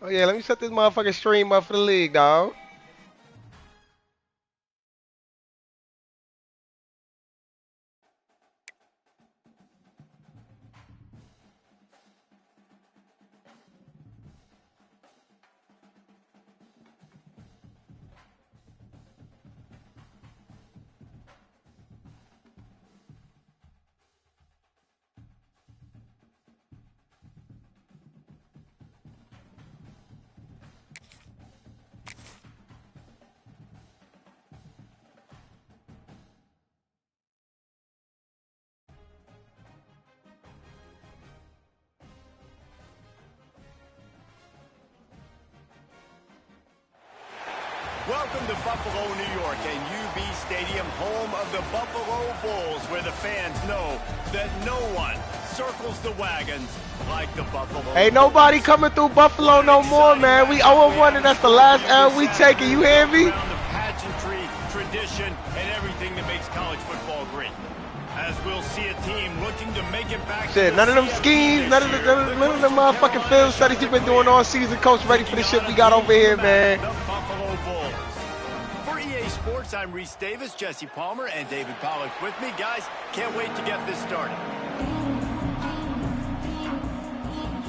Oh yeah, let me set this motherfucking stream up for the league, dog. Welcome to Buffalo, New York, and UB Stadium, home of the Buffalo Bulls, where the fans know that no one circles the wagons like the Buffalo Ain't nobody coming through Buffalo no more, man. We 0-1, and that's the last L we taking. You hear me? Around the pageantry, tradition, and everything that makes college football great. As we'll see a team looking to make it back. Shit, none of them schemes, none of them motherfucking film studies you've been doing all season. Coach, ready for the shit we got over here, man. Sports, I'm Reese Davis, Jesse Palmer, and David Pollack with me. Guys, can't wait to get this started.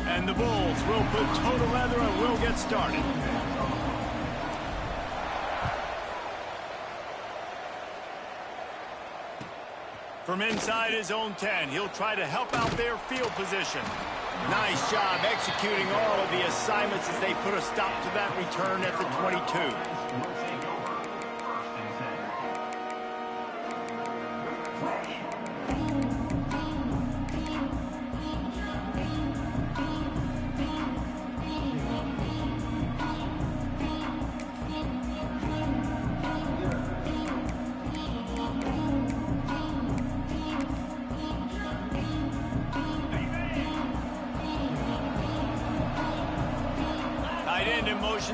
And the Bulls will put total leather and we'll get started. From inside his own 10, he'll try to help out their field position. Nice job executing all of the assignments as they put a stop to that return at the 22.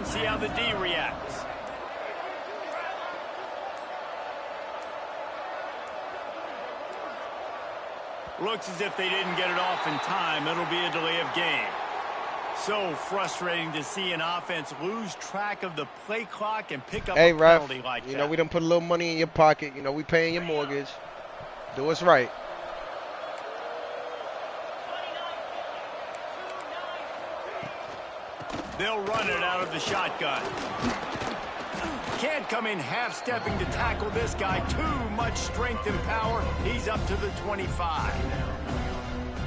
See how the D reacts. Looks as if they didn't get it off in time. It'll be a delay of game. So frustrating to see an offense lose track of the play clock and pick up a penalty like that. You know, we done put a little money in your pocket. You know, we paying your mortgage. Do us right. They'll run it out of the shotgun. Can't come in half-stepping to tackle this guy. Too much strength and power. He's up to the 25.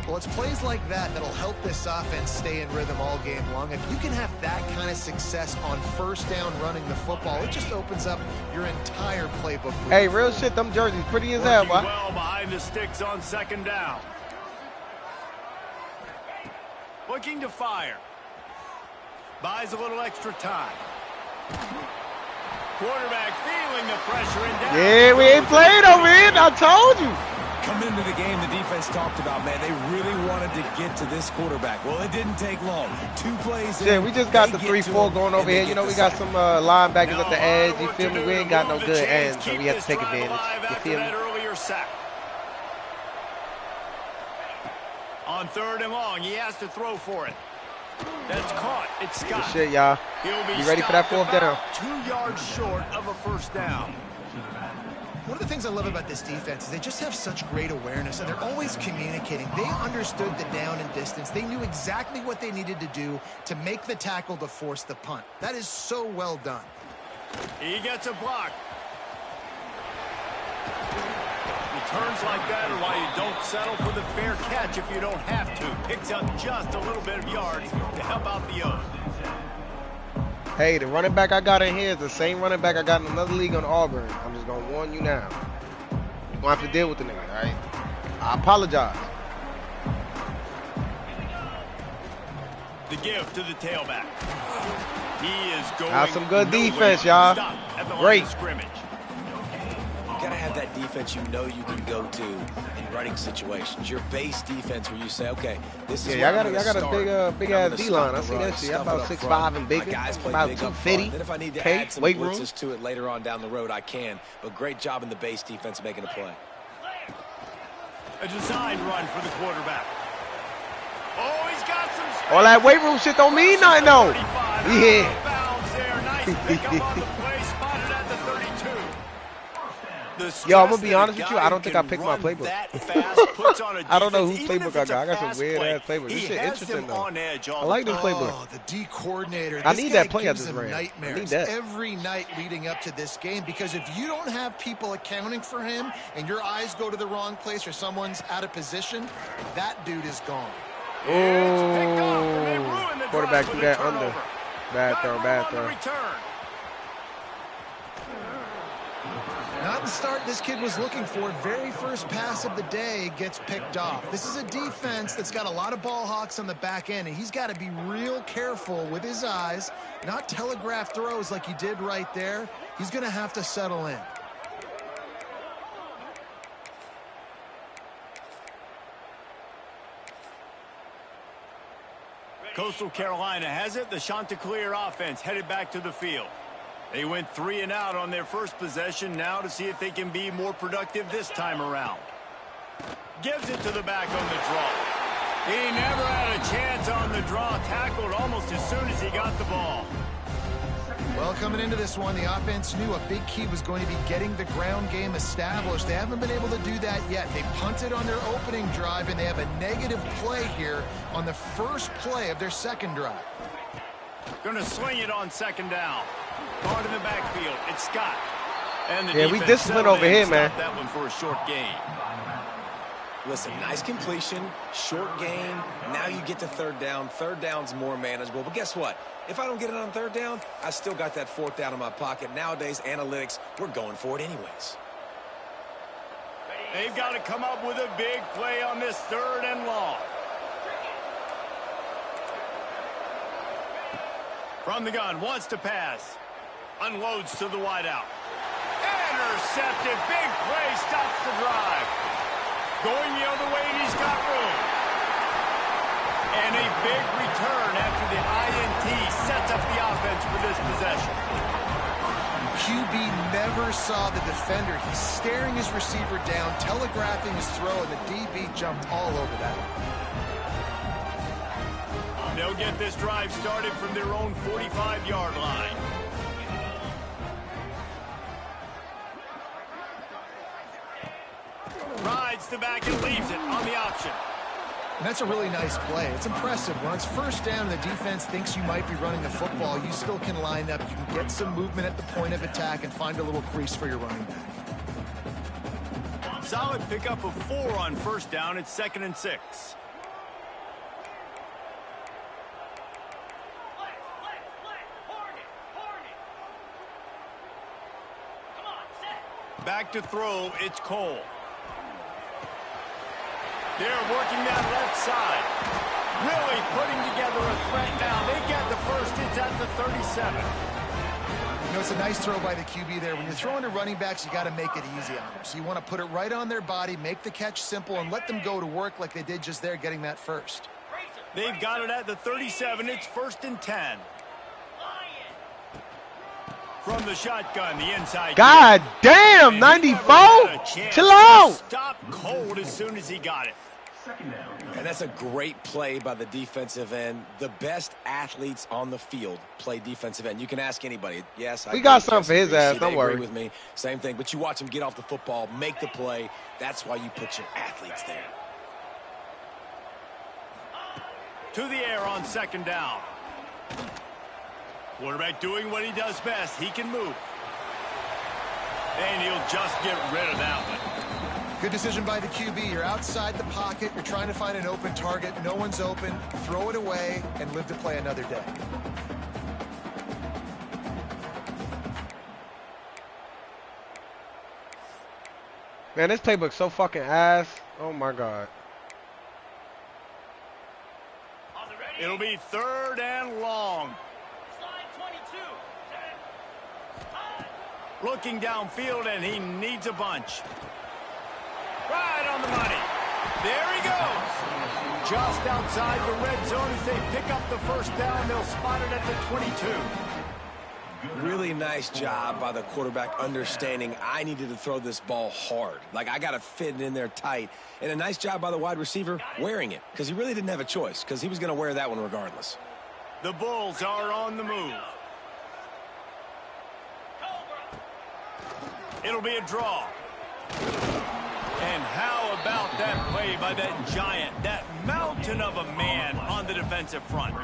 Well, it's plays like that that'll help this offense stay in rhythm all game long. If you can have that kind of success on first down running the football, it just opens up your entire playbook. Hey, real shit, them jerseys pretty as hell, boy. Well behind the sticks on second down. Looking to fire. Buys a little extra time. Quarterback feeling the pressure and down. Yeah, we ain't played over here. I told you. Coming into the game, the defense talked about, man, they really wanted to get to this quarterback. Well, it didn't take long. 2 plays. Yeah, we just got the 3-4 going over here. You know, we got some linebackers at the edge. You feel me? We ain't got no good ends, so we have to take advantage. You feel me? Earlier sack. On 3rd and long, he has to throw for it. That's caught. It's Scott. Good shit, y'all. You ready for that 4th down? 2 yards short of a first down. One of the things I love about this defense is they just have such great awareness, and they're always communicating. They understood the down and distance. They knew exactly what they needed to do to make the tackle to force the punt. That is so well done. He gets a block. Returns like that are why you don't settle for the fair catch if you don't have to. Picks up just a little bit of yards to help out the O's. Hey, the running back I got in here is the same running back I got in another league on Auburn. I'm just going to warn you now. You're going to have to deal with the nigga, all right? I apologize. The give to the tailback. He is going. That's some good defense, y'all. Great. Scrimmage. You gotta have that defense you know you can go to in running situations. Your base defense where you say, okay, this is y'all got a big ass D line. I see that shit. I'm about 6'5" and bigger. About 250. Then if I need to add some blitzes to it later on down the road, I can. But great job in the base defense making a play. A design run for the quarterback. Oh, he's got some space. All that weight room shit don't mean nothing, though. Yeah. Bounds there. Nice pickup on the play. Spotted at the 32. Yo, I'm gonna be honest with you. I don't think I picked my playbook. I don't know whose playbook I got. I got some weird ass playbook. This shit interesting though. I like this playbook. Oh, the D coordinator. I need that play at this rate. Nightmares I need that every night leading up to this game, because if you don't have people accounting for him and your eyes go to the wrong place or someone's out of position, that dude is gone. Oh, quarterback threw that under. Bad throw, bad throw. Not the start this kid was looking for. Very first pass of the day gets picked off. This is a defense that's got a lot of ball hawks on the back end, and he's got to be real careful with his eyes, not telegraph throws like he did right there. He's going to have to settle in. Coastal Carolina has it. The Chanticleer offense headed back to the field. They went 3 and out on their first possession, now to see if they can be more productive this time around. Gives it to the back on the draw. He never had a chance on the draw. Tackled almost as soon as he got the ball. Well, coming into this one, the offense knew a big key was going to be getting the ground game established. They haven't been able to do that yet. They punted on their opening drive, and they have a negative play here on the first play of their second drive. Going to swing it on second down. Caught in the backfield. It's Scott. And the we disciplined over here, man. That one for a short gain. Listen, nice completion, short gain. Now you get to third down. Third down's more manageable. But guess what? If I don't get it on third down, I still got that fourth down in my pocket. Nowadays, analytics, we're going for it anyways. They've got to come up with a big play on this 3rd and long. From the gun, wants to pass. Unloads to the wideout. Intercepted. Big play. Stops the drive. Going the other way, and he's got room. And a big return after the INT sets up the offense for this possession. QB never saw the defender. He's staring his receiver down, telegraphing his throw, and the DB jumped all over that. They'll get this drive started from their own 45-yard line. Rides the back and leaves it on the option. And that's a really nice play. It's impressive. When it's first down and the defense thinks you might be running the football, you still can line up. You can get some movement at the point of attack and find a little crease for your running back. Solid pickup of 4 on first down. It's 2nd and 6. Back to throw, it's Cole. They're working that left side. Really putting together a threat now. They get the first. It's at the 37. You know, it's a nice throw by the QB there. When you're throwing to running backs, you got to make it easy on them. So you want to put it right on their body, make the catch simple, and let them go to work like they did just there, getting that first. They've got it at the 37. It's 1st and 10. From the shotgun, the inside. God damn, 94? Chill out. Stop cold as soon as he got it. And that's a great play by the defensive end. The best athletes on the field play defensive end. You can ask anybody. Yes, we got something for his ass. Don't worry. Agree with me. Same thing. But you watch him get off the football, make the play. That's why you put your athletes there. To the air on 2nd down. Quarterback doing what he does best. He can move. And he'll just get rid of that one. Good decision by the QB. You're outside the pocket. You're trying to find an open target. No one's open. Throw it away and live to play another day. Man, this playbook's so fucking ass. Oh, my God. It'll be 3rd and long. Looking downfield, and he needs a bunch. Right on the money. There he goes. Just outside the red zone as they pick up the first down. They'll spot it at the 22. Really nice job by the quarterback understanding I needed to throw this ball hard. Like, I got to fit it in there tight. And a nice job by the wide receiver wearing it, because he really didn't have a choice, because he was going to wear that one regardless. The Bulls are on the move. It'll be a draw. And how about that play by that giant, that mountain of a man on the defensive front?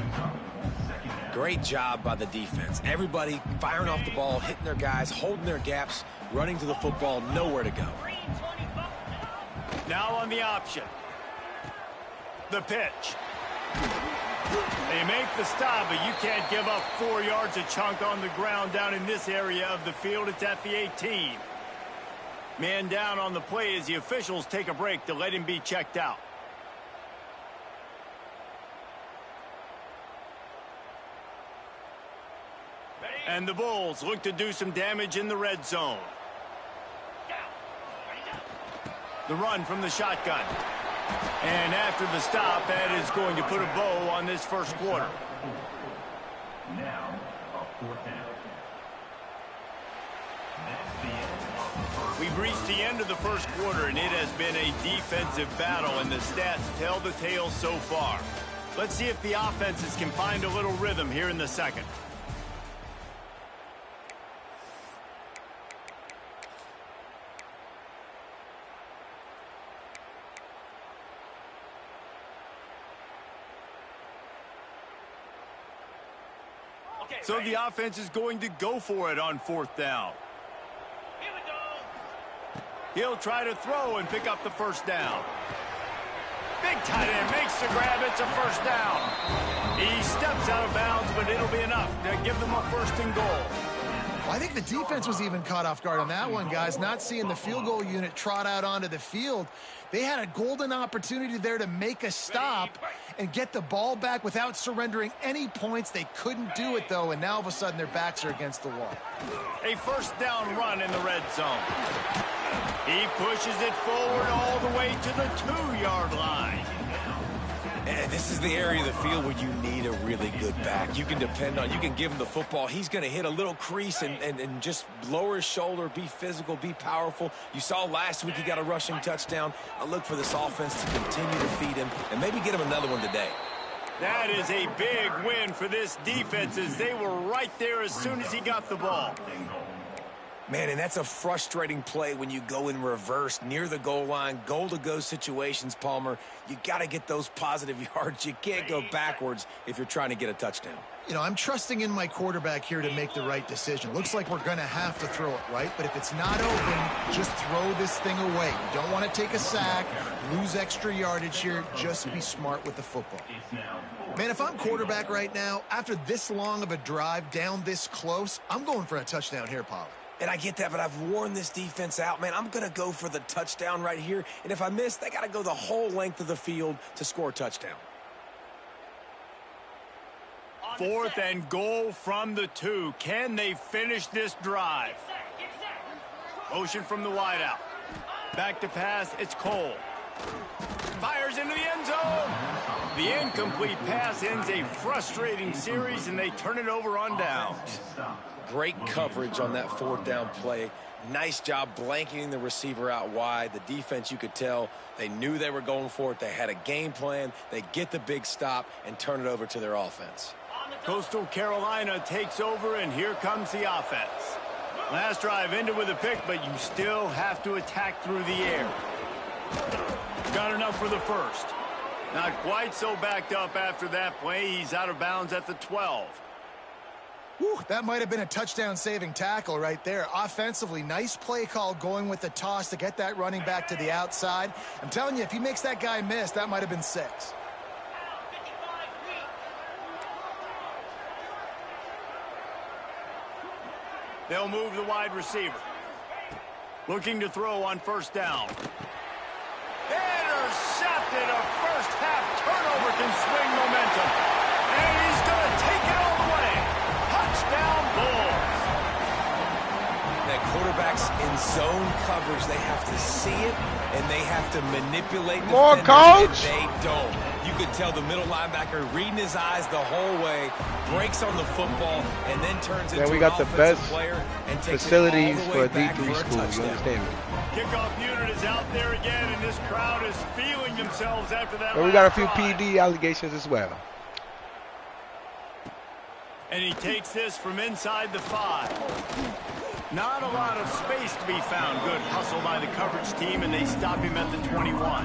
Great job by the defense. Everybody firing off the ball, hitting their guys, holding their gaps, running to the football, nowhere to go. Now on the option. The pitch. They make the stop, but you can't give up 4 yards a chunk on the ground down in this area of the field. It's at the 18. Man down on the play as the officials take a break to let him be checked out. And the Bulls look to do some damage in the red zone. The run from the shotgun. And after the stop, that is going to put a bow on this first quarter. Now, a 4th down. We've reached the end of the first quarter, and it has been a defensive battle, and the stats tell the tale so far. Let's see if the offenses can find a little rhythm here in the second. So the offense is going to go for it on 4th down. He'll try to throw and pick up the first down. Big tight end makes the grab. It's a first down. He steps out of bounds, but it'll be enough to give them a 1st and goal. I think the defense was even caught off guard on that one, guys. Not seeing the field goal unit trot out onto the field. They had a golden opportunity there to make a stop and get the ball back without surrendering any points. They couldn't do it, though, and now all of a sudden their backs are against the wall. A 1st down run in the red zone. He pushes it forward all the way to the 2-yard line. And this is the area of the field where you need a really good back. You can depend on, you can give him the football. He's going to hit a little crease and just lower his shoulder, be physical, be powerful. You saw last week he got a rushing touchdown. I look for this offense to continue to feed him and maybe get him another one today. That is a big win for this defense as they were right there as soon as he got the ball. Man, and that's a frustrating play when you go in reverse near the goal line, goal-to-go situations, Palmer. You got to get those positive yards. You can't go backwards if you're trying to get a touchdown. You know, I'm trusting in my quarterback here to make the right decision. Looks like we're going to have to throw it, right? But if it's not open, just throw this thing away. You don't want to take a sack, lose extra yardage here. Just be smart with the football. Man, if I'm quarterback right now, after this long of a drive down this close, I'm going for a touchdown here, Pollard. And I get that, but I've worn this defense out, man. I'm going to go for the touchdown right here. And if I miss, they got to go the whole length of the field to score a touchdown. 4th and goal from the 2. Can they finish this drive? Motion from the wideout. Back to pass, it's Cole. Fires into the end zone. The incomplete pass ends a frustrating series, and they turn it over on downs. Great coverage on that 4th down play. Nice job blanketing the receiver out wide. The defense, you could tell, they knew they were going for it. They had a game plan. They get the big stop and turn it over to their offense. Coastal Carolina takes over, and here comes the offense. Last drive ended with a pick, but you still have to attack through the air. Got enough for the 1st. Not quite so backed up after that play. He's out of bounds at the 12. Whew, that might have been a touchdown-saving tackle right there. Offensively, nice play call going with the toss to get that running back to the outside. I'm telling you, if he makes that guy miss, that might have been 6. They'll move the wide receiver. Looking to throw on 1st down. Intercepted. A first-half turnover can swing momentum. And he's going to take it all the way. Touchdown, Bulls. That quarterbacks in zone coverage, they have to see it, and they have to manipulate the more, coach. They don't. You could tell the middle linebacker reading his eyes the whole way, breaks on the football, and then turns into we got an the best player and takes facilities it all the for way a back D3 for a school. You touchdown. understand me? Kickoff unit is out there again, and this crowd is feeling themselves after that. And we got a few PD allegations as well. And he takes this from inside the 5. Not a lot of space to be found. Good hustle by the coverage team, and they stop him at the 21.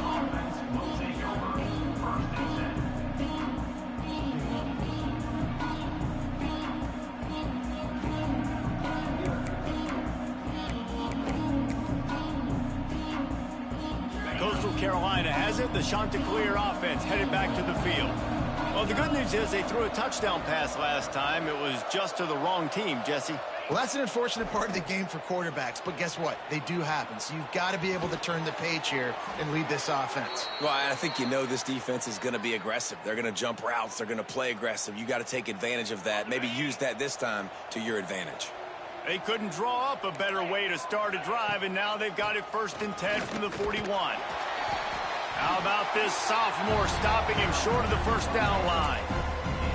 Coastal Carolina has it. The Chanticleer offense headed back to the field. Well, the good news is they threw a touchdown pass last time. It was just to the wrong team, Jesse. Well, that's an unfortunate part of the game for quarterbacks, but guess what? They do happen. So you've got to be able to turn the page here and lead this offense. Well, I think you know this defense is going to be aggressive. They're going to jump routes. They're going to play aggressive. You got to take advantage of that. Maybe use that this time to your advantage. They couldn't draw up a better way to start a drive, and now they've got it 1st and 10 from the 41. How about this sophomore stopping him short of the first down line?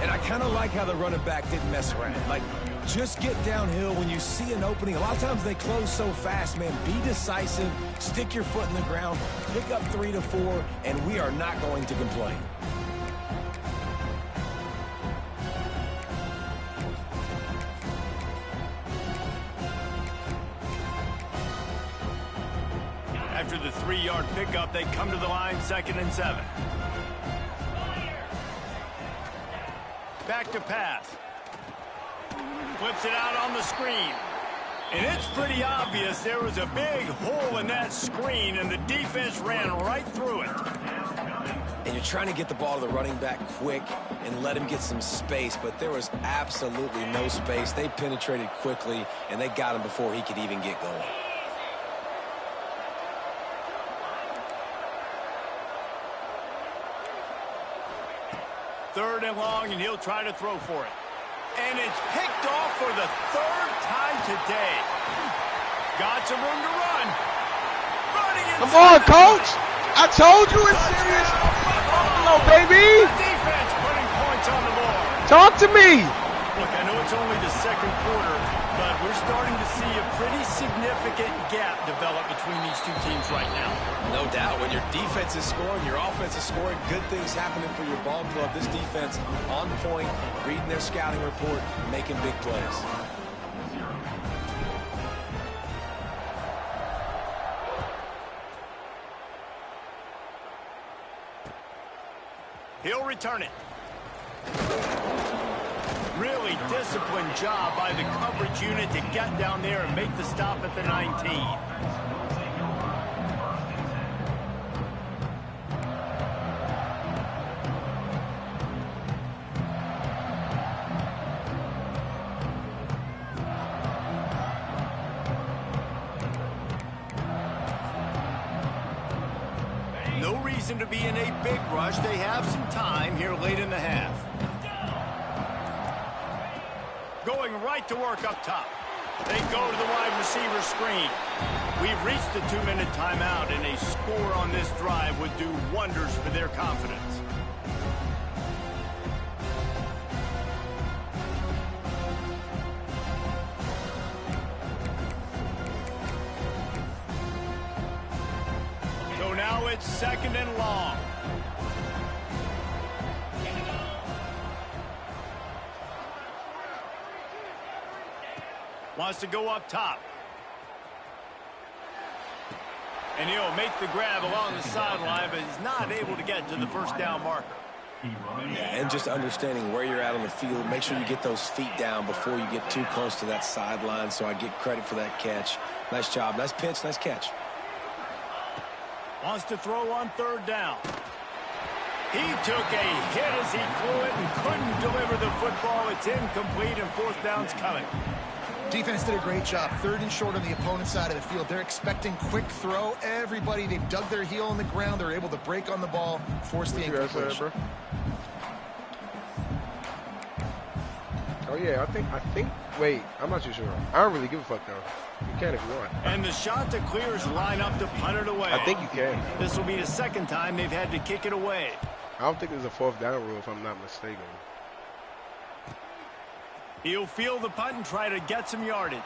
And I kind of like how the running back didn't mess around. Like, just get downhill when you see an opening. A lot of times they close so fast, man. Be decisive, stick your foot in the ground, pick up 3 to 4, and we are not going to complain. After the 3-yard pickup, they come to the line 2nd and 7. Back to pass. Flips it out on the screen. And it's pretty obvious there was a big hole in that screen, and the defense ran right through it. And you're trying to get the ball to the running back quick and let him get some space, but there was absolutely no space. They penetrated quickly, and they got him before he could even get going. Third and long, and he'll try to throw for it. And it's picked off for the 3rd time today. Got some room to run. Running Come on, coach. I told you it's serious. Hello, baby. The defense putting points on the board. Talk to me. Look, I know it's only the 2nd quarter, but we're starting to see a pretty significant gap develop between these two teams right now. No doubt. When your defense is scoring, your offense is scoring, good things happening for your ball club. This defense on point, reading their scouting report, making big plays. He'll return it. Really disciplined job by the coverage unit to get down there and make the stop at the 19. No reason to be in a big rush. They have some time here late in the half. Going right to work up top. They go to the wide receiver screen. We've reached the 2-minute timeout, and a score on this drive would do wonders for their confidence. So now it's 2nd and long. Wants to go up top. And he'll make the grab along the sideline, but he's not able to get to the first down marker. Yeah, and just understanding where you're at on the field. Make sure you get those feet down before you get too close to that sideline, so I get credit for that catch. Nice job. Nice pitch. Nice catch. Wants to throw on 3rd down. He took a hit as he threw it and couldn't deliver the football. It's incomplete, and 4th down's coming. Defense did a great job. 3rd and short on the opponent's side of the field. They're expecting quick throw. Everybody, they've dug their heel on the ground. They're able to break on the ball, force the incompletion. Oh yeah, I think. Wait, I'm not too sure. I don't really give a fuck though. You can if you want. And the Chanticleers line up to punt it away. I think you can. This will be the 2nd time they've had to kick it away. I don't think there's a 4th down rule if I'm not mistaken. He'll field the punt and try to get some yardage.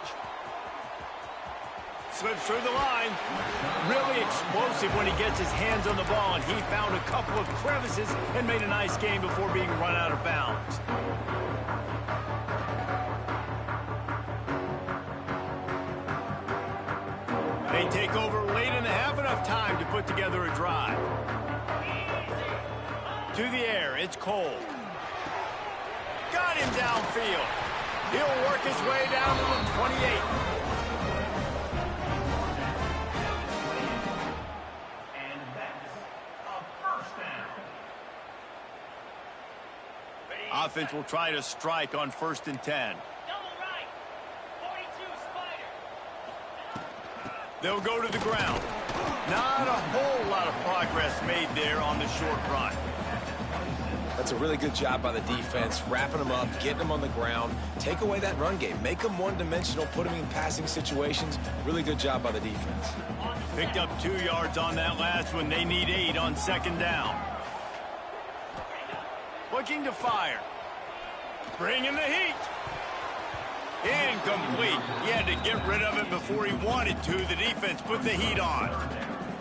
Slips through the line. Really explosive when he gets his hands on the ball, and he found a couple of crevices and made a nice game before being run out of bounds. take over late in the half, enough time to put together a drive. To the air, it's Cole. Got him downfield. He'll work his way down to the 28. And that's a first down. Offense will try to strike on 1st and 10. They'll go to the ground. Not a whole lot of progress made there on the short run. That's a really good job by the defense, wrapping them up, getting them on the ground. Take away that run game. Make them one-dimensional, put them in passing situations. Really good job by the defense. Picked up 2 yards on that last one. They need 8 on 2nd down. Looking to fire. Bringing the heat. Incomplete. He had to get rid of it before he wanted to. The defense put the heat on.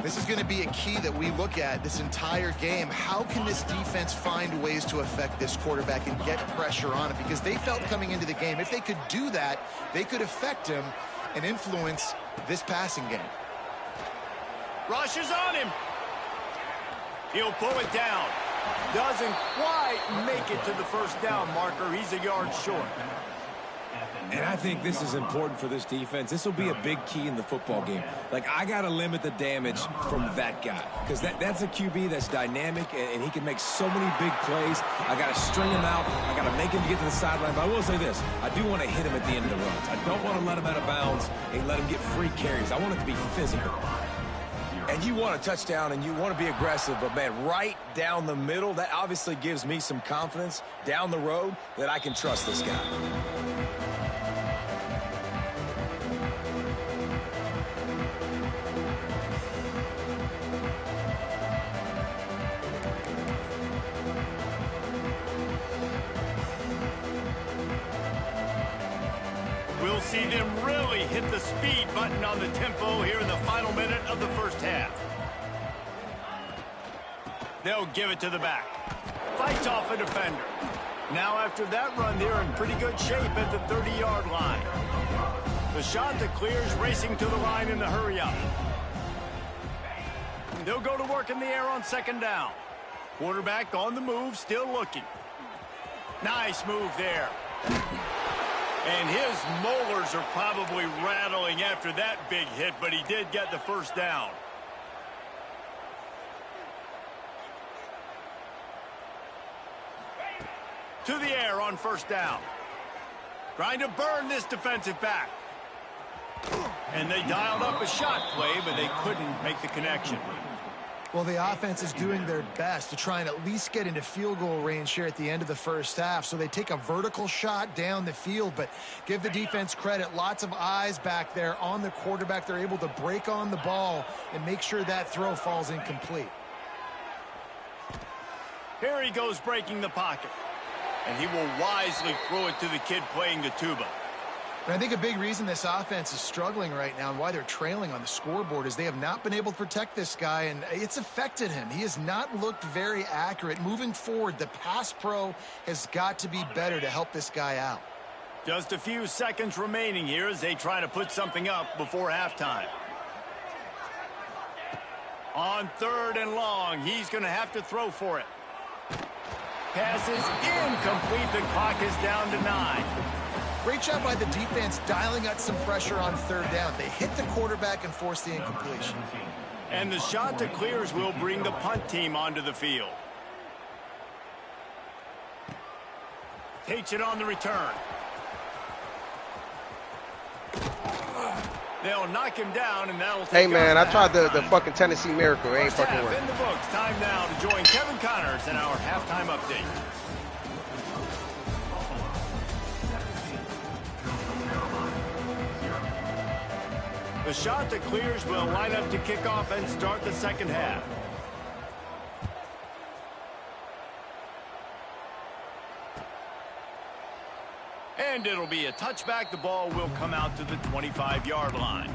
This is going to be a key that we look at this entire game. How can this defense find ways to affect this quarterback and get pressure on him? Because they felt coming into the game, if they could do that, they could affect him and influence this passing game. Rushes on him. He'll pull it down. Doesn't quite make it to the 1st down marker. He's a yard short. And I think this is important for this defense. This will be a big key in the football game. Like, I got to limit the damage from that guy because that's a QB that's dynamic, and he can make so many big plays. I got to string him out. I got to make him get to the sideline. But I will say this. I do want to hit him at the end of the runs. I don't want to let him out of bounds and let him get free carries. I want it to be physical. And you want a touchdown, and you want to be aggressive, but, man, right down the middle, that obviously gives me some confidence down the road that I can trust this guy. We'll see them really hit the speed button on the tempo here in the final minute of the 1st half. They'll give it to the back. Fights off a defender. Now after that run, they're in pretty good shape at the 30-yard line. The shot that clears, racing to the line in the hurry-up. They'll go to work in the air on 2nd down. Quarterback on the move, still looking. Nice move there. And his molars are probably rattling after that big hit, but he did get the 1st down. To the air on 1st down. Trying to burn this defensive back. And they dialed up a shot play, but they couldn't make the connection. Well, the offense is doing their best to try and at least get into field goal range here at the end of the 1st half. So they take a vertical shot down the field, but give the defense credit. Lots of eyes back there on the quarterback. They're able to break on the ball and make sure that throw falls incomplete. Here he goes breaking the pocket. And he will wisely throw it to the kid playing the tuba. And I think a big reason this offense is struggling right now and why they're trailing on the scoreboard is they have not been able to protect this guy, and it's affected him. He has not looked very accurate. Moving forward, the pass pro has got to be better to help this guy out. Just a few seconds remaining here as they try to put something up before halftime. On 3rd and long, he's going to have to throw for it. Pass is incomplete. The clock is down to 9. Great job by the defense dialing out some pressure on 3rd down. They hit the quarterback and forced the incompletion. And the shot that clears will bring the punt team onto the field. Takes it on the return. They'll knock him down, and that'll take. Hey man, I tried the fucking Tennessee Miracle. It ain't First fucking half working. in the books. Time now to join Kevin Connors in our halftime update. The shot that clears will line up to kick off and start the 2nd half. And it'll be a touchback. The ball will come out to the 25-yard line.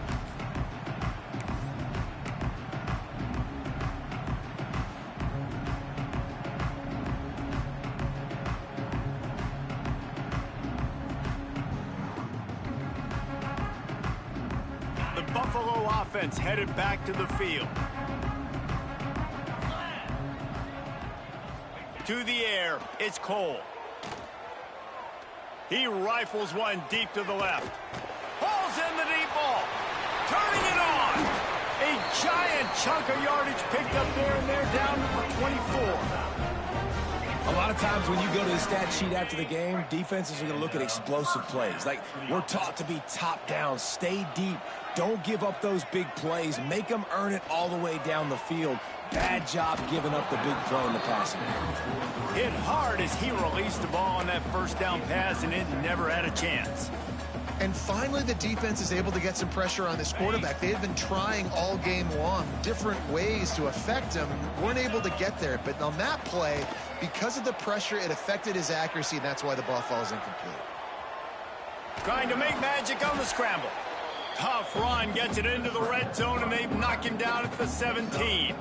The Buffalo offense headed back to the field. To the air, it's Cole. He rifles one deep to the left. Hauls in the deep ball. Turning it on. A giant chunk of yardage picked up there, and they're down to 24. A lot of times when you go to the stat sheet after the game, defenses are going to look at explosive plays. Like, we're taught to be top down, stay deep, don't give up those big plays, make them earn it all the way down the field. Bad job giving up the big play in the passing game. Hit hard as he released the ball on that first down pass, and it never had a chance. And finally, the defense is able to get some pressure on this quarterback. They've been trying all game long different ways to affect him. Weren't able to get there. But on that play, because of the pressure, it affected his accuracy, and that's why the ball falls incomplete. Trying to make magic on the scramble. Tough run, gets it into the red zone, and they knock him down at the 17.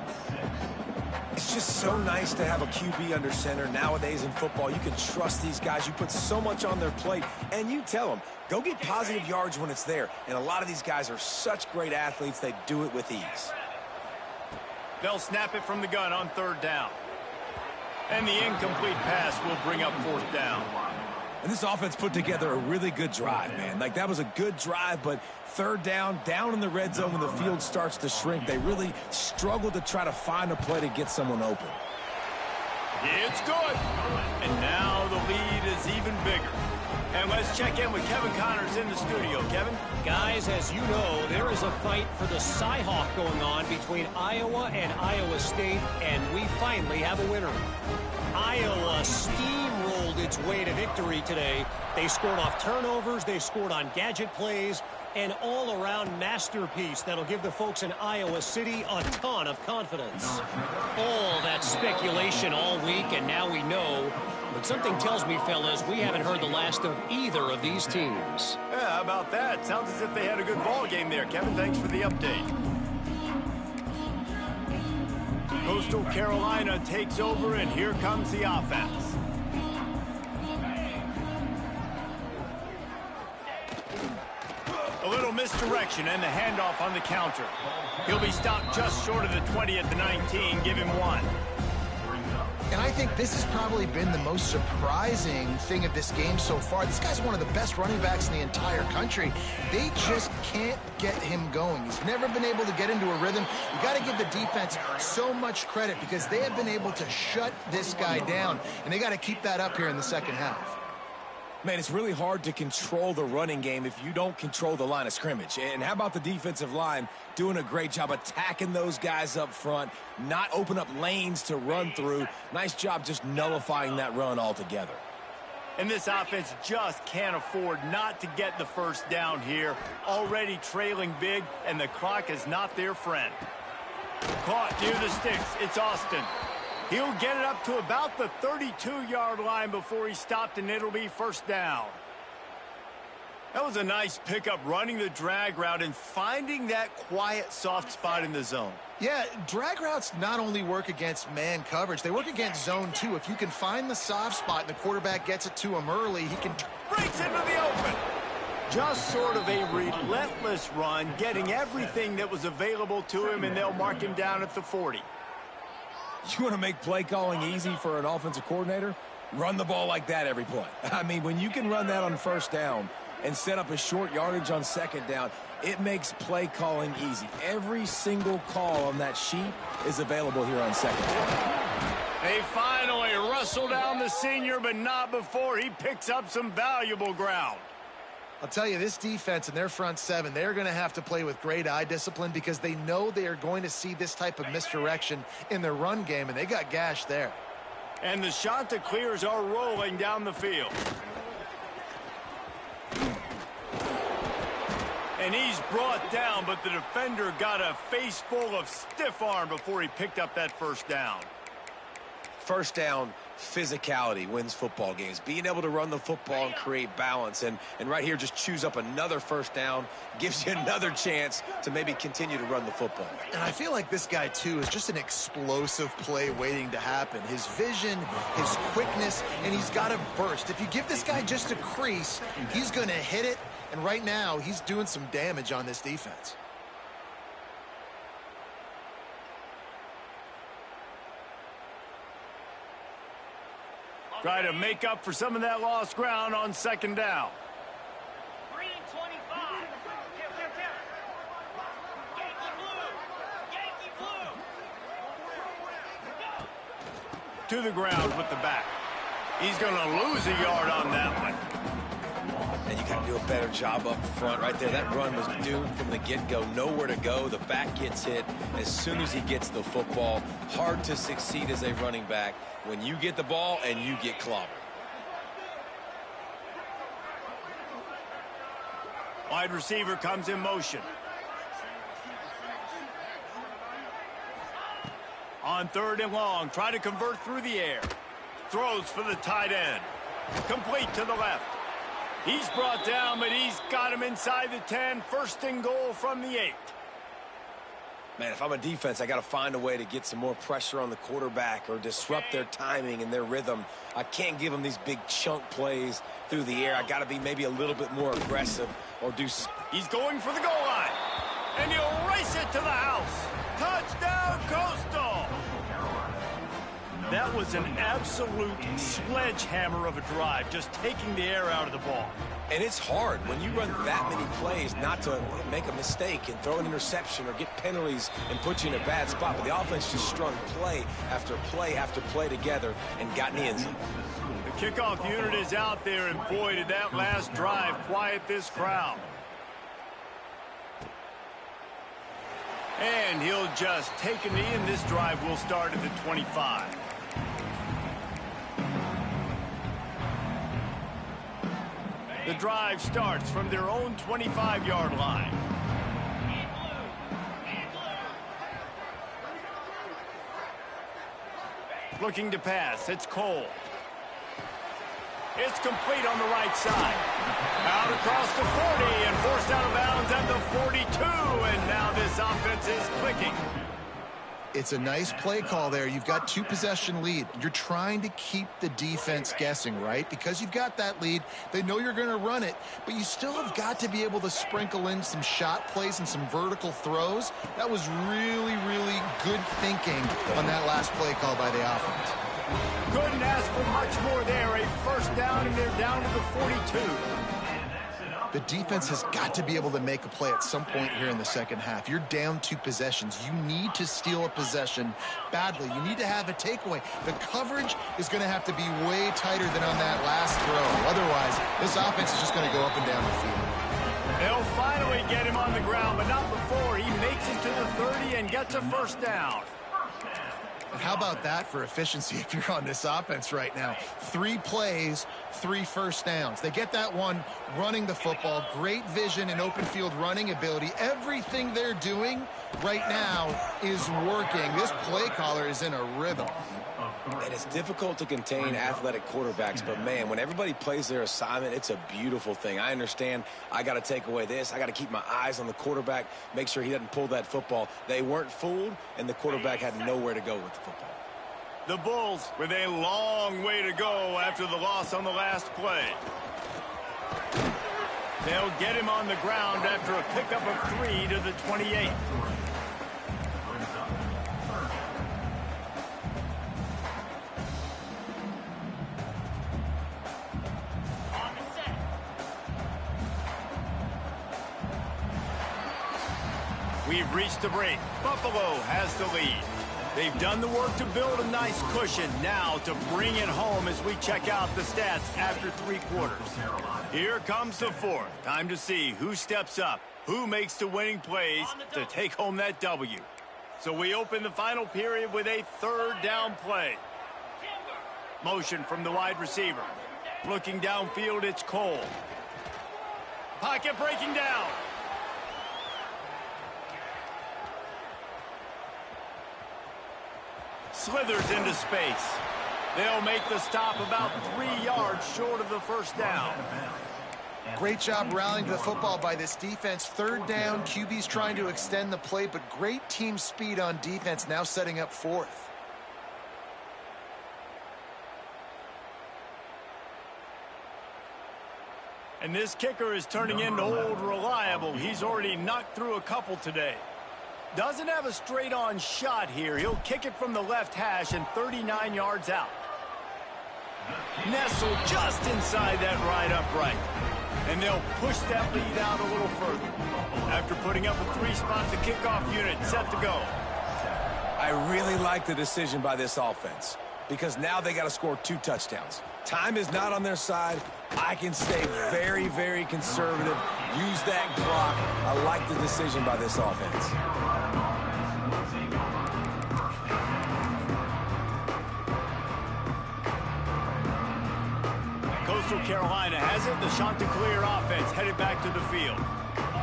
It's just so nice to have a QB under center. Nowadays in football, you can trust these guys. You put so much on their plate, and you tell them, go get positive yards when it's there. And a lot of these guys are such great athletes, they do it with ease. They'll snap it from the gun on third down. And the incomplete pass will bring up fourth down. And this offense put together a really good drive, man. Like, that was a good drive, but third down in the red zone when the field starts to shrink, they really struggled to try to find a play to get someone open. It's good. And now the lead is even bigger. And let's check in with Kevin Connors in the studio. Kevin? Guys, as you know, there is a fight for the Cyhawk going on between Iowa and Iowa State, and we finally have a winner. Iowa steamrolled its way to victory today. They scored off turnovers, they scored on gadget plays, an all-around masterpiece that'll give the folks in Iowa City a ton of confidence. All that speculation all week, and now we know. But something tells me, fellas, we haven't heard the last of either of these teams. Yeah, how about that? Sounds as if they had a good ball game there, Kevin. Thanks for the update. Coastal Carolina takes over, and here comes the offense. A little misdirection and the handoff on the counter. He'll be stopped just short of the 20 at the 19. Give him one. And I think this has probably been the most surprising thing of this game so far. This guy's one of the best running backs in the entire country. They just can't get him going. He's never been able to get into a rhythm. You got to give the defense so much credit because they have been able to shut this guy down, and they got to keep that up here in the second half. Man, it's really hard to control the running game if you don't control the line of scrimmage. And how about the defensive line doing a great job attacking those guys up front, not open up lanes to run through. Nice job just nullifying that run altogether. And this offense just can't afford not to get the first down here. Already trailing big, and the clock is not their friend. Caught near the sticks. It's Austin. He'll get it up to about the 32-yard line before he's stopped, and it'll be first down. That was a nice pickup, running the drag route and finding that quiet, soft spot in the zone. Yeah, drag routes not only work against man coverage, they work against zone too. If you can find the soft spot and the quarterback gets it to him early, he can... Breaks into the open. Just sort of a relentless run, getting everything that was available to him, and they'll mark him down at the 40. You want to make play calling easy for an offensive coordinator? Run the ball like that every play. I mean, when you can run that on first down and set up a short yardage on second down, it makes play calling easy. Every single call on that sheet is available here on second down. They finally wrestle down the senior, but not before he picks up some valuable ground. I'll tell you, this defense and their front seven, they're going to have to play with great eye discipline because they know they are going to see this type of misdirection in their run game, and they got gashed there. And the shot to clears are rolling down the field. And he's brought down, but the defender got a face full of stiff arm before he picked up that first down. First down, physicality wins football games. Being able to run the football and create balance. And right here, just choose up another first down, gives you another chance to maybe continue to run the football. And I feel like this guy, too, is just an explosive play waiting to happen. His vision, his quickness, and he's got a burst. If you give this guy just a crease, he's going to hit it. And right now, he's doing some damage on this defense. Try to make up for some of that lost ground on second down. 3 and 25. Yankee blue. Yankee blue. To the ground with the back. He's going to lose a yard on that one. And you got to do a better job up front right there. That run was doomed from the get-go. Nowhere to go. The back gets hit as soon as he gets the football. Hard to succeed as a running back when you get the ball and you get clobbered. Wide receiver comes in motion. On 3rd and long, try to convert through the air. Throws for the tight end. Complete to the left. He's brought down, but he's got him inside the 10. 1st and goal from the 8. Man, if I'm a defense, I got to find a way to get some more pressure on the quarterback or disrupt their timing and their rhythm. I can't give them these big chunk plays through the air. I got to be maybe a little bit more aggressive or do. He's going for the goal line, and he'll race it to the house. Touchdown, Coastal! That was an absolute sledgehammer of a drive, just taking the air out of the ball. And it's hard when you run that many plays not to make a mistake and throw an interception or get penalties and put you in a bad spot. But the offense just strung play after play after play together and got in the end zone. The kickoff unit is out there, and boy, did that last drive quiet this crowd. And he'll just take a knee, and this drive will start at the 25. The drive starts from their own 25-yard line. Looking to pass, it's Cole. It's complete on the right side. Out across the 40 and forced out of bounds at the 42. And now this offense is clicking. It's a nice play call there. You've got 2-possession lead. You're trying to keep the defense guessing, right? Because you've got that lead. They know you're going to run it, but you still have got to be able to sprinkle in some shot plays and some vertical throws. That was really, really good thinking on that last play call by the offense. Couldn't ask for much more there. A 1st down, and they're down to the 42. The defense has got to be able to make a play at some point here in the second half. You're down 2 possessions. You need to steal a possession badly. You need to have a takeaway. The coverage is going to have to be way tighter than on that last throw. Otherwise, this offense is just going to go up and down the field. They'll finally get him on the ground, but not before he makes it to the 30 and gets a 1st down. And how about that for efficiency if you're on this offense right now? 3 plays, 3 1st downs. They get that one running the football. Great vision and open field running ability. Everything they're doing right now is working. This play caller is in a rhythm. And it's difficult to contain athletic quarterbacks, but man, when everybody plays their assignment, it's a beautiful thing. I understand I got to take away this. I got to keep my eyes on the quarterback, make sure he doesn't pull that football. They weren't fooled, and the quarterback had nowhere to go with the football. The Bulls with a long way to go after the loss on the last play. They'll get him on the ground after a pickup of 3 to the 28. We've reached the break. Buffalo has the lead. They've done the work to build a nice cushion. Now to bring it home as we check out the stats after 3 quarters. Here comes the 4th. Time to see who steps up, who makes the winning plays to take home that W. So we open the final period with a 3rd down play. Motion from the wide receiver. Looking downfield, it's Cole. Pocket breaking down. Slithers into space. They'll make the stop about 3 yards short of the 1st down. Great job rallying to the football by this defense. 3rd down, QB's trying to extend the play, but great team speed on defense, now setting up 4th. And this kicker is turning into old reliable. He's already knocked through a couple today. Doesn't have a straight-on shot here. He'll kick it from the left hash and 39 yards out. Nestled just inside that right upright. And they'll push that lead out a little further. After putting up a 3-spot, the kickoff unit set to go. I really like the decision by this offense because now they got to score 2 touchdowns. Time is not on their side. I can stay very, very conservative. Use that clock. I like the decision by this offense. Coastal Carolina has it. The Chanticleer offense headed back to the field.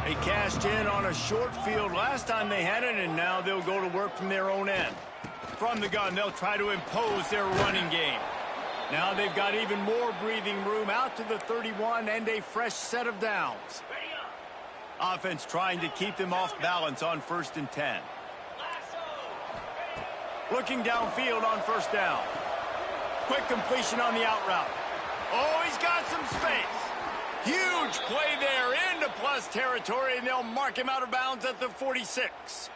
They cashed in on a short field last time they had it, and now they'll go to work from their own end. From the gun, they'll try to impose their running game. Now they've got even more breathing room out to the 31 and a fresh set of downs. Offense trying to keep them off balance on 1st and 10. Looking downfield on 1st down. Quick completion on the out route. Oh, he's got some space. Huge play there into plus territory, and they'll mark him out of bounds at the 46.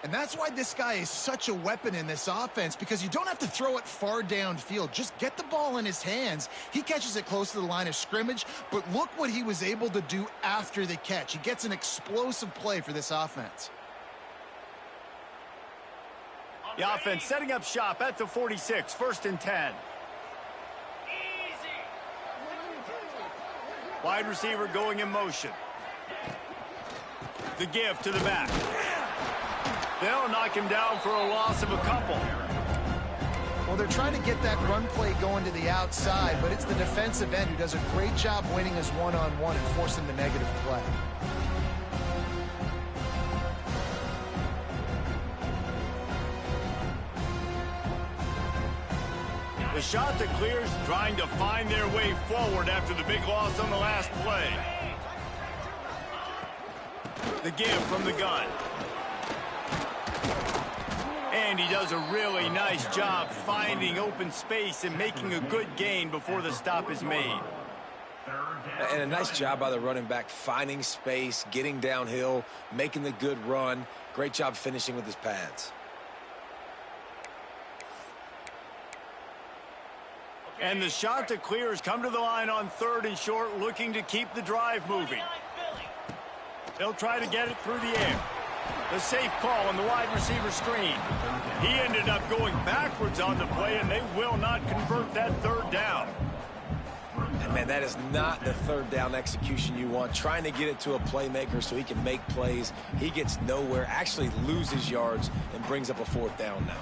And that's why this guy is such a weapon in this offense, because you don't have to throw it far downfield. Just get the ball in his hands. He catches it close to the line of scrimmage, but look what he was able to do after the catch. He gets an explosive play for this offense. The offense setting up shop at the 46, 1st and 10. Wide receiver going in motion. The give to the back. They'll knock him down for a loss of a couple. Well, they're trying to get that run play going to the outside, but it's the defensive end who does a great job winning his one-on-one and forcing the negative play. The Chanticleers trying to find their way forward after the big loss on the last play. The give from the gun. And he does a really nice job finding open space and making a good gain before the stop is made. And a nice job by the running back, finding space, getting downhill, making the good run. Great job finishing with his pads. And the Chanticleers come to the line on 3rd and short, looking to keep the drive moving. They'll try to get it through the air. The safe call on the wide receiver screen. He ended up going backwards on the play, and they will not convert that 3rd down. And man, that is not the 3rd down execution you want. Trying to get it to a playmaker so he can make plays. He gets nowhere, actually loses yards, and brings up a 4th down now.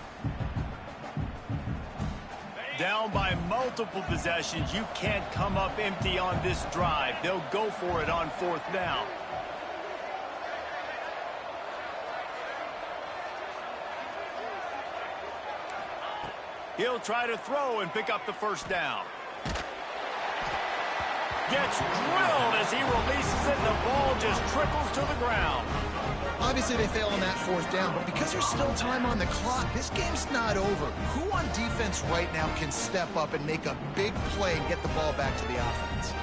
Down by multiple possessions, you can't come up empty on this drive. They'll go for it on 4th down. He'll try to throw and pick up the 1st down. Gets drilled as he releases it, and the ball just trickles to the ground. Obviously, they fail on that 4th down, but because there's still time on the clock, this game's not over. Who on defense right now can step up and make a big play and get the ball back to the offense?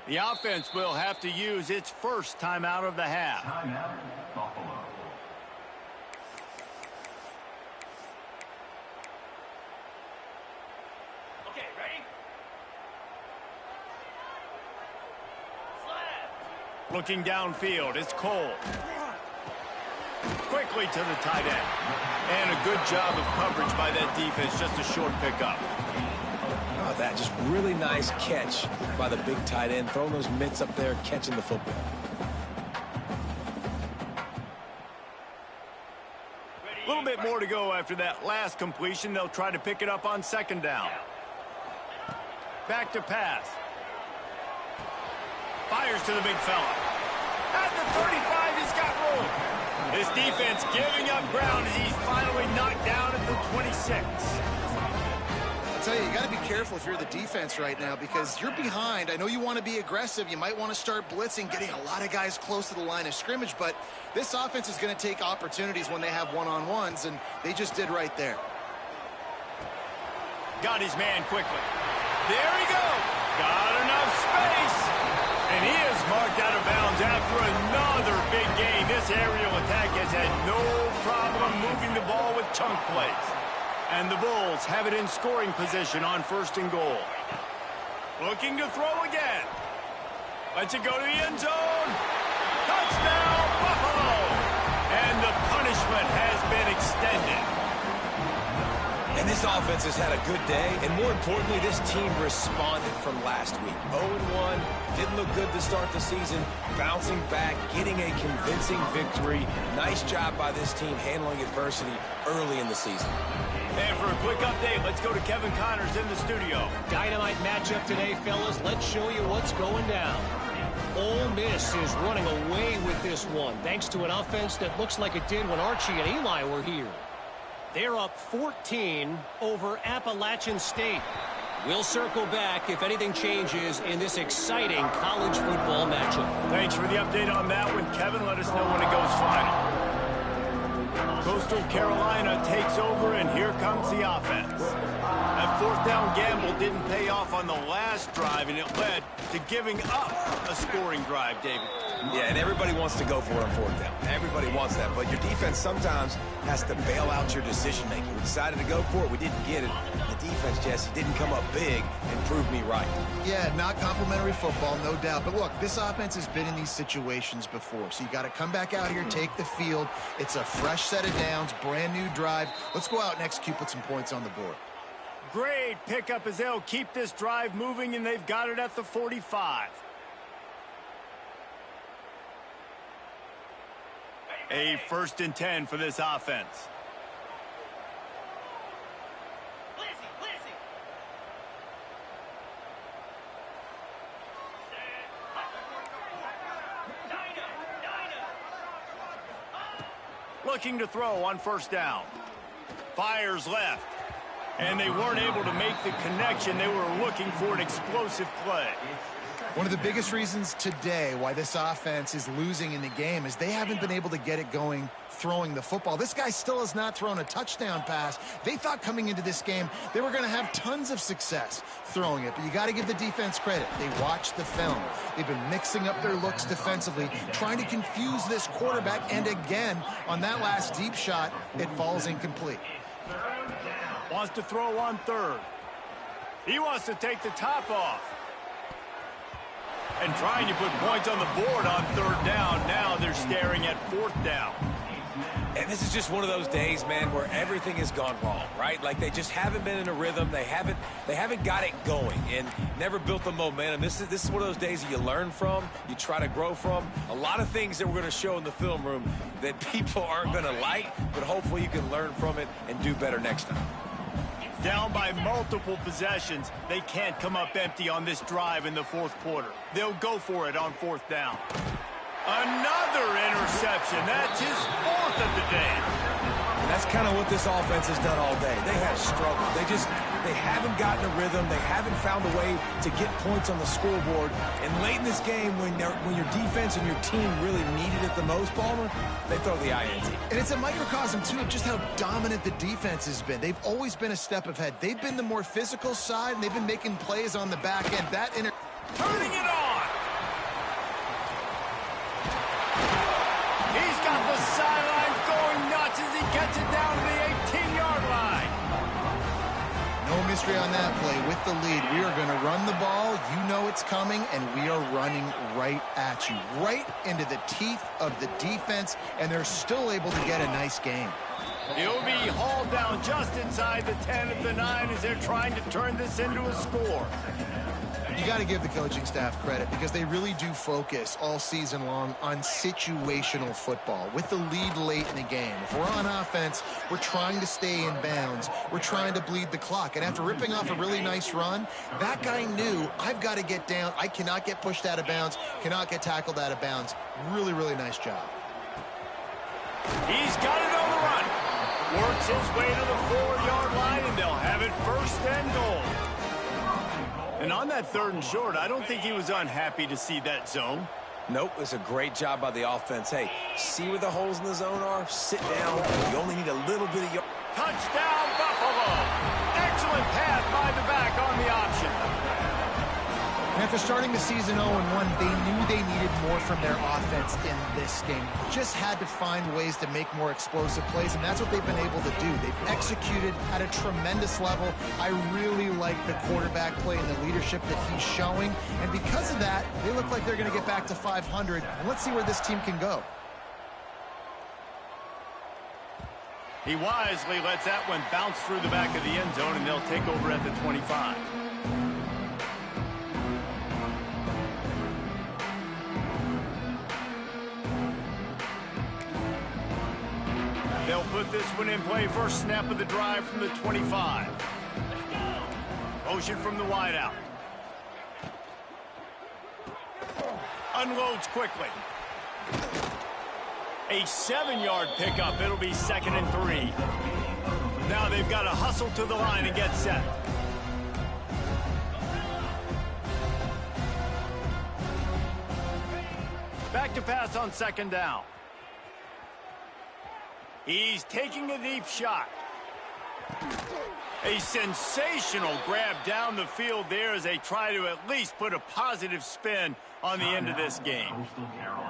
The offense will have to use its first timeout of the half. Timeout, Buffalo. Okay, ready? Looking downfield, it's Cole. Quickly to the tight end. And a good job of coverage by that defense, just a short pickup. Oh, that just really nice catch by the big tight end, throwing those mitts up there, catching the football. A little bit more to go after that last completion. They'll try to pick it up on 2nd down. Back to pass. Fires to the big fella. At the 35, he's got room. His defense giving up ground as he's finally knocked down at the 26. I'll tell you, you got to be careful if you're the defense right now because you're behind. I know you want to be aggressive. You might want to start blitzing, getting a lot of guys close to the line of scrimmage, but this offense is going to take opportunities when they have one-on-ones, and they just did right there. Got his man quickly. There he goes. Got enough space. And he is marked out of bounds after chunk plays. And the Bulls have it in scoring position on 1st and goal. Looking to throw again. Lets it go to the end zone. Touchdown, Buffalo! And the punishment has been extended. And this offense has had a good day, and more importantly, this team responded from last week. 0-1, didn't look good to start the season, bouncing back, getting a convincing victory. Nice job by this team handling adversity early in the season. And for a quick update, let's go to Kevin Connors in the studio. Dynamite matchup today, fellas. Let's show you what's going down. Ole Miss is running away with this one, thanks to an offense that looks like it did when Archie and Eli were here. They're up 14 over Appalachian State. We'll circle back if anything changes in this exciting college football matchup. Thanks for the update on that one, Kevin. Let us know when it goes final. Coastal Carolina takes over, and here comes the offense. That 4th down gamble didn't pay off on the last drive, and it led to giving up a scoring drive, David. Yeah, and everybody wants to go for it on 4th down. Everybody wants that, but your defense sometimes has to bail out your decision-making. We decided to go for it. We didn't get it. The defense, Jesse, didn't come up big and prove me right. Yeah, not complimentary football, no doubt. But look, this offense has been in these situations before. So you got to come back out here, take the field. It's a fresh set of downs, brand new drive. Let's go out and execute, put some points on the board. Great pickup as they'll keep this drive moving, and they've got it at the 45. A 1st and 10 for this offense. Looking to throw on 1st down. Fires left. And they weren't able to make the connection. They were looking for an explosive play. One of the biggest reasons today why this offense is losing in the game is they haven't been able to get it going throwing the football. This guy still has not thrown a touchdown pass. They thought coming into this game they were going to have tons of success throwing it, but you got to give the defense credit. They watched the film. They've been mixing up their looks defensively, trying to confuse this quarterback, and again, on that last deep shot, it falls incomplete. Wants to throw on 3rd. He wants to take the top off. And trying to put points on the board on 3rd down. Now they're staring at 4th down. And this is just one of those days, man, where everything has gone wrong, right? Like they just haven't been in a rhythm. They haven't got it going and never built the momentum. This is one of those days that you learn from, you try to grow from. A lot of things that we're going to show in the film room that people aren't going to like, but hopefully you can learn from it and do better next time. Down by multiple possessions, they can't come up empty on this drive in the 4th quarter. They'll go for it on 4th down. Another interception. That's his 4th of the day. And that's kind of what this offense has done all day. They have struggled. They haven't gotten a rhythm. They haven't found a way to get points on the scoreboard. And late in this game, when your defense and your team really needed it the most, Palmer, they throw the INT. And it's a microcosm, too, of just how dominant the defense has been. They've always been a step ahead. They've been the more physical side, and they've been making plays on the back end. Turning it on. He's got the sidelines going nuts as he gets it down to the 18-yard line. No mystery on that play. With the lead, we are going to run the ball. You know it's coming, and we are running right at you, right into the teeth of the defense, and they're still able to get a nice game. He'll be hauled down just inside the 10 at the 9 as they're trying to turn this into a score. You got to give the coaching staff credit because they really do focus all season long on situational football. With the lead late in the game, if we're on offense, we're trying to stay in bounds. We're trying to bleed the clock. And after ripping off a really nice run, that guy knew, I've got to get down. I cannot get pushed out of bounds, cannot get tackled out of bounds. Really, really nice job. He's got it on the run. Works his way to the 4-yard line, and they'll have it 1st and goal. And on that 3rd and short, I don't think he was unhappy to see that zone. Nope, it's a great job by the offense. Hey, see where the holes in the zone are? Sit down. You only need a little bit of your... Touchdown, Buffalo. Excellent pass by the back on the option. after starting the season 0-1, they knew they needed more from their offense in this game. Just had to find ways to make more explosive plays, and that's what they've been able to do. They've executed at a tremendous level. I really like the quarterback play and the leadership that he's showing, and because of that, they look like they're going to get back to 500, and let's see where this team can go. He wisely lets that one bounce through the back of the end zone, and they'll take over at the 25. They'll put this one in play. First snap of the drive from the 25. Motion from the wideout. Unloads quickly. A 7-yard pickup. It'll be 2nd and 3. Now they've got to hustle to the line and get set. Back to pass on 2nd down. He's taking a deep shot. A sensational grab down the field there as they try to at least put a positive spin on the end of this game.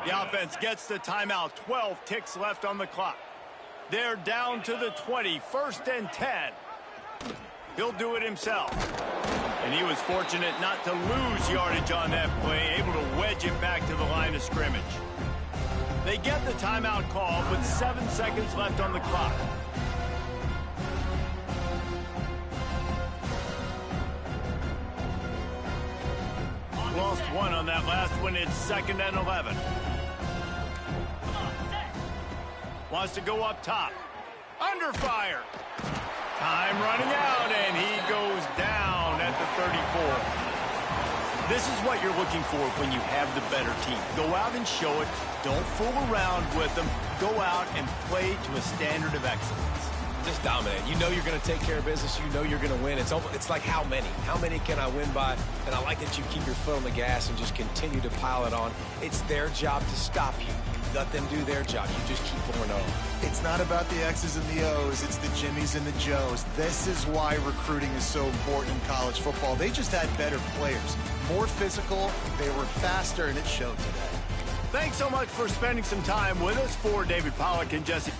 The offense gets the timeout. 12 ticks left on the clock. They're down to the 20. 1st and 10. He'll do it himself. And he was fortunate not to lose yardage on that play, able to wedge it back to the line of scrimmage. They get the timeout called with 7 seconds left on the clock. Lost one on that last one. It's 2nd and 11. Wants to go up top. Under fire. Time running out, and he goes down at the 34. This is what you're looking for when you have the better team. Go out and show it. Don't fool around with them. Go out and play to a standard of excellence. Just dominate. You know you're going to take care of business. You know you're going to win. It's like how many? How many can I win by? And I like that you keep your foot on the gas and just continue to pile it on. It's their job to stop you. Let them do their job. You just keep pouring on. It's not about the X's and the O's. It's the Jimmies and the Joes. This is why recruiting is so important in college football. They just had better players, more physical, they were faster, and it showed today. Thanks so much for spending some time with us. For David Pollack and Jesse